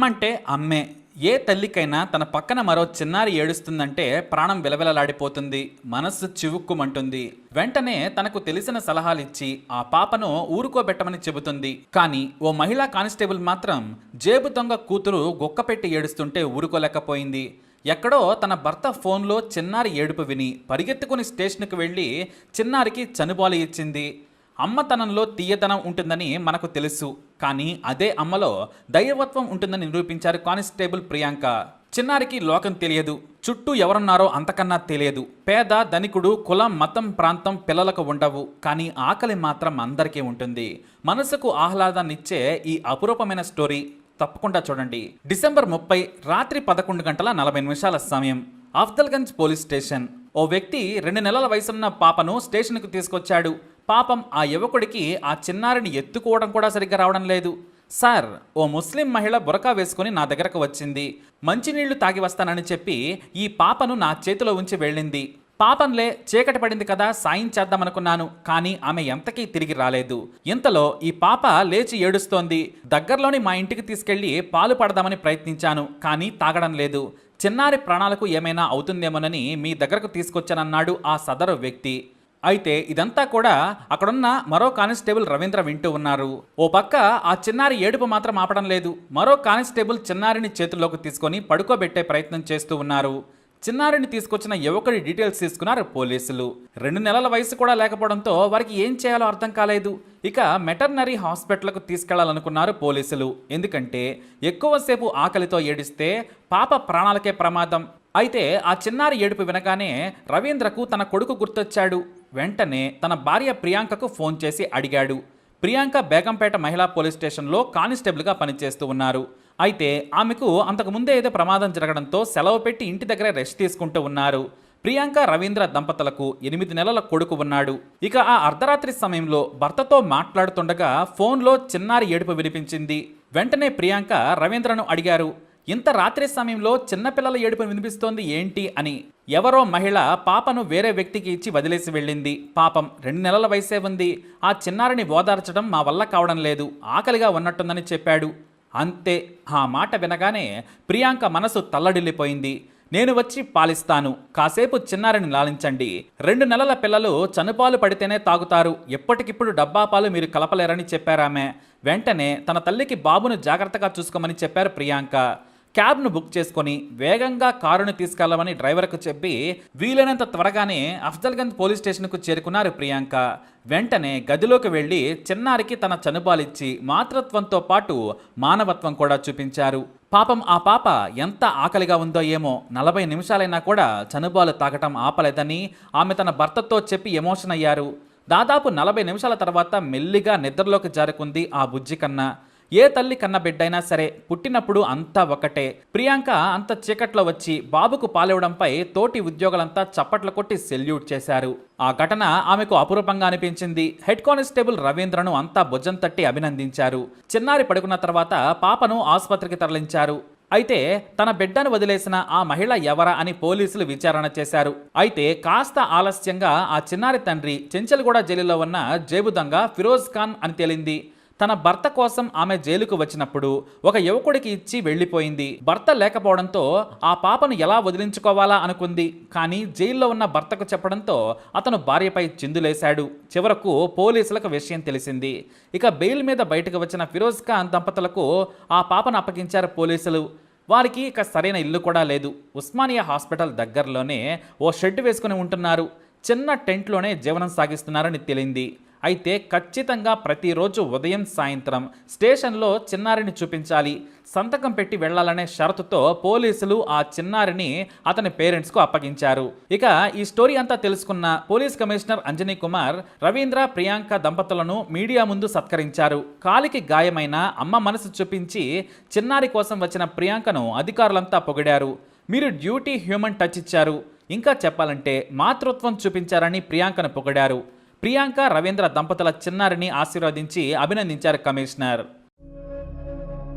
అమ్మంటే అమ్మే. ఏ తల్లికైనా తన పక్కన మరో చిన్నారి ఏడుస్తుందంటే ప్రాణం విలవిలలాడిపోతుంది, మనస్సు చివుక్కుమంటుంది. వెంటనే తనకు తెలిసిన సలహాలిచ్చి ఆ పాపను ఊరుకోబెట్టమని చెబుతుంది. కానీ ఓ మహిళా కానిస్టేబుల్ మాత్రం జేబు దొంగ కూతురు గుక్కపెట్టి ఏడుస్తుంటే ఊరుకోలేకపోయింది. ఎక్కడో తన భర్త ఫోన్లో చిన్నారి ఏడుపు విని పరిగెత్తుకుని స్టేషన్కి వెళ్ళి చిన్నారికి చనుబాలు ఇచ్చింది. అమ్మతనంలో తీయదనం ఉంటుందని మనకు తెలుసు, కానీ అదే అమ్మలో దైవత్వం ఉంటుందని నిరూపించారు కానిస్టేబుల్ ప్రియాంక. చిన్నారికి లోకం తెలియదు, చుట్టూ ఎవరున్నారో అంతకన్నా తెలియదు. పేద ధనికుడు కులం మతం ప్రాంతం పిల్లలకు ఉండవు, కానీ ఆకలి మాత్రం అందరికీ ఉంటుంది. మనసుకు ఆహ్లాదాన్నిచ్చే ఈ అపురూపమైన స్టోరీ తప్పకుండా చూడండి. డిసెంబర్ 30 రాత్రి 11:40 సమయం, అఫ్జల్గంజ్ పోలీస్ స్టేషన్. ఓ వ్యక్తి 2 నెలల వయసున్న పాపను స్టేషన్కు తీసుకొచ్చాడు. పాపం ఆ యువకుడికి ఆ చిన్నారిని ఎత్తుకోవడం కూడా సరిగ్గా రావడం లేదు. సార్, ఓ ముస్లిం మహిళ బురకా వేసుకుని నా దగ్గరకు వచ్చింది. మంచినీళ్లు తాగి వస్తానని చెప్పి ఈ పాపను నా చేతిలో ఉంచి వెళ్ళింది. పాపంలే, చీకటి పడింది కదా, సాయం చేద్దామనుకున్నాను, కానీ ఆమె ఎంతకీ తిరిగి రాలేదు. ఇంతలో ఈ పాప లేచి ఏడుస్తోంది. దగ్గరలోని మా ఇంటికి తీసుకెళ్లి పాలు పడదామని ప్రయత్నించాను, కానీ తాగడం లేదు. చిన్నారి ప్రాణాలకు ఏమైనా అవుతుందేమోనని మీ దగ్గరకు తీసుకొచ్చానన్నాడు ఆ సదరు వ్యక్తి. అయితే ఇదంతా కూడా అక్కడున్న మరో కానిస్టేబుల్ రవీంద్ర వింటూ ఉన్నారు. ఓ పక్క ఆ చిన్నారి ఏడుపు మాత్రం ఆపడం లేదు. మరో కానిస్టేబుల్ చిన్నారిని చేతుల్లోకి తీసుకొని పడుకోబెట్టే ప్రయత్నం చేస్తూ ఉన్నారు. చిన్నారిని తీసుకొచ్చిన యువకుడి డీటెయిల్స్ తీసుకున్నారు పోలీసులు. 2 నెలల వయసు కూడా లేకపోవడంతో వారికి ఏం చేయాలో అర్థం కాలేదు. ఇక మెటర్నరీ హాస్పిటల్కు తీసుకెళ్లాలనుకున్నారు పోలీసులు. ఎందుకంటే ఎక్కువసేపు ఆకలితో ఏడిస్తే పాప ప్రాణాలకే ప్రమాదం. అయితే ఆ చిన్నారి ఏడుపు వినగానే రవీంద్రకు తన కొడుకు గుర్తొచ్చాడు. వెంటనే తన భార్య ప్రియాంకకు ఫోన్ చేసి అడిగాడు. ప్రియాంక బేగంపేట మహిళా పోలీస్ స్టేషన్లో కానిస్టేబుల్గా పనిచేస్తూ ఉన్నారు. అయితే ఆమెకు అంతకుముందే ఏదో ప్రమాదం జరగడంతో సెలవు పెట్టి ఇంటి దగ్గర రెస్ట్ తీసుకుంటూ ఉన్నారు. ప్రియాంక రవీంద్ర దంపతులకు 8 నెలల కొడుకు ఉన్నాడు. ఇక ఆ అర్ధరాత్రి సమయంలో భర్తతో మాట్లాడుతుండగా ఫోన్లో చిన్నారి ఏడుపు వినిపించింది. వెంటనే ప్రియాంక రవీంద్రను అడిగారు, ఇంత రాత్రి సమయంలో చిన్నపిల్లల ఏడుపు వినిపిస్తోంది ఏంటి అని. ఎవరో మహిళ పాపను వేరే వ్యక్తికి ఇచ్చి వదిలేసి వెళ్ళింది. పాపం 2 నెలల వయసే ఉంది. ఆ చిన్నారిని ఓదార్చడం మా వల్ల కావడం లేదు, ఆకలిగా ఉన్నట్టుందని చెప్పాడు. అంతే. ఆ మాట వినగానే ప్రియాంక మనసు తల్లడిల్లిపోయింది. నేను వచ్చి పాలిస్తాను, కాసేపు చిన్నారిని లాలించండి. 2 నెలల పిల్లలు చనుపాలు పడితేనే తాగుతారు, ఎప్పటికిప్పుడు డబ్బా పాలు మీరు కలపలేరని చెప్పారామె. వెంటనే తన తల్లికి బాబును జాగ్రత్తగా చూసుకోమని చెప్పారు ప్రియాంక. క్యాబ్ను బుక్ చేసుకొని వేగంగా కారును తీసుకెళ్లమని డ్రైవర్కు చెప్పి వీలైనంత త్వరగానే అఫ్జల్గంజ్ పోలీస్ స్టేషన్కు చేరుకున్నారు ప్రియాంక. వెంటనే గదిలోకి వెళ్లి చిన్నారికి తన చనుబాలిచ్చి మాతృత్వంతో పాటు మానవత్వం కూడా చూపించారు. పాపం ఆ పాప ఎంత ఆకలిగా ఉందో ఏమో, 40 నిమిషాలైనా కూడా చనుబాలు తాగటం ఆపలేదని ఆమె తన భర్తతో చెప్పి ఎమోషన్ అయ్యారు. దాదాపు 40 నిమిషాల తర్వాత మెల్లిగా నిద్రలోకి జారుకుంది ఆ బుజ్జి కన్నా. ఏ తల్లి కన్న బిడ్డైనా సరే పుట్టినప్పుడు అంతా ఒకటే. ప్రియాంక అంత చీకట్లో వచ్చి బాబుకు పాలివ్వడంపై తోటి ఉద్యోగులంతా చప్పట్లు కొట్టి సెల్యూట్ చేశారు. ఆ ఘటన ఆమెకు అపురూపంగా అనిపించింది. హెడ్ కానిస్టేబుల్ రవీంద్రను అంతా భుజం తట్టి అభినందించారు. చిన్నారి పడుకున్న తర్వాత పాపను ఆసుపత్రికి తరలించారు. అయితే తన బిడ్డను వదిలేసిన ఆ మహిళ ఎవరా అని పోలీసులు విచారణ చేశారు. అయితే కాస్త ఆలస్యంగా ఆ చిన్నారి తండ్రి చెంచల్గూడ జైలులో ఉన్న జేబు దొంగ ఫిరోజ్ ఖాన్ అని తేలింది. తన భర్త కోసం ఆమె జైలుకు వచ్చినప్పుడు ఒక యువకుడికి ఇచ్చి వెళ్లిపోయింది. భర్త లేకపోవడంతో ఆ పాపను ఎలా వదిలించుకోవాలా అనుకుంది. కానీ జైల్లో ఉన్న భర్తకు చెప్పడంతో అతను భార్యపై చిందులేశాడు. చివరకు పోలీసులకు విషయం తెలిసింది. ఇక బెయిల్ మీద బయటకు వచ్చిన ఫిరోజ్ ఖాన్ దంపతులకు ఆ పాపను అప్పగించారు పోలీసులు. వారికి ఇక సరైన ఇల్లు కూడా లేదు. ఉస్మానియా హాస్పిటల్ దగ్గరలోనే ఓ షెడ్ వేసుకుని ఉంటున్నారు. చిన్న టెంట్లోనే జీవనం సాగిస్తున్నారని తేలింది. అయితే ఖచ్చితంగా ప్రతిరోజు ఉదయం సాయంత్రం స్టేషన్లో చిన్నారిని చూపించాలి, సంతకం పెట్టి వెళ్లాలనే షరతుతో పోలీసులు ఆ చిన్నారిని అతని పేరెంట్స్కు అప్పగించారు. ఇక ఈ స్టోరీ అంతా తెలుసుకున్న పోలీస్ కమిషనర్ అంజనీ కుమార్ రవీంద్ర ప్రియాంక దంపతులను మీడియా ముందు సత్కరించారు. కాలికి గాయమైన అమ్మ మనసు చూపించి చిన్నారి కోసం వచ్చిన ప్రియాంకను అధికారులంతా పొగిడారు. మీరు డ్యూటీ హ్యూమన్ టచ్ ఇచ్చారు, ఇంకా చెప్పాలంటే మాతృత్వం చూపించారని ప్రియాంకను పొగిడారు. ప్రియాంక రవీంద్ర దంపతుల చిన్నారిని ఆశీర్వదించి అభినందించారు కమిషనర్.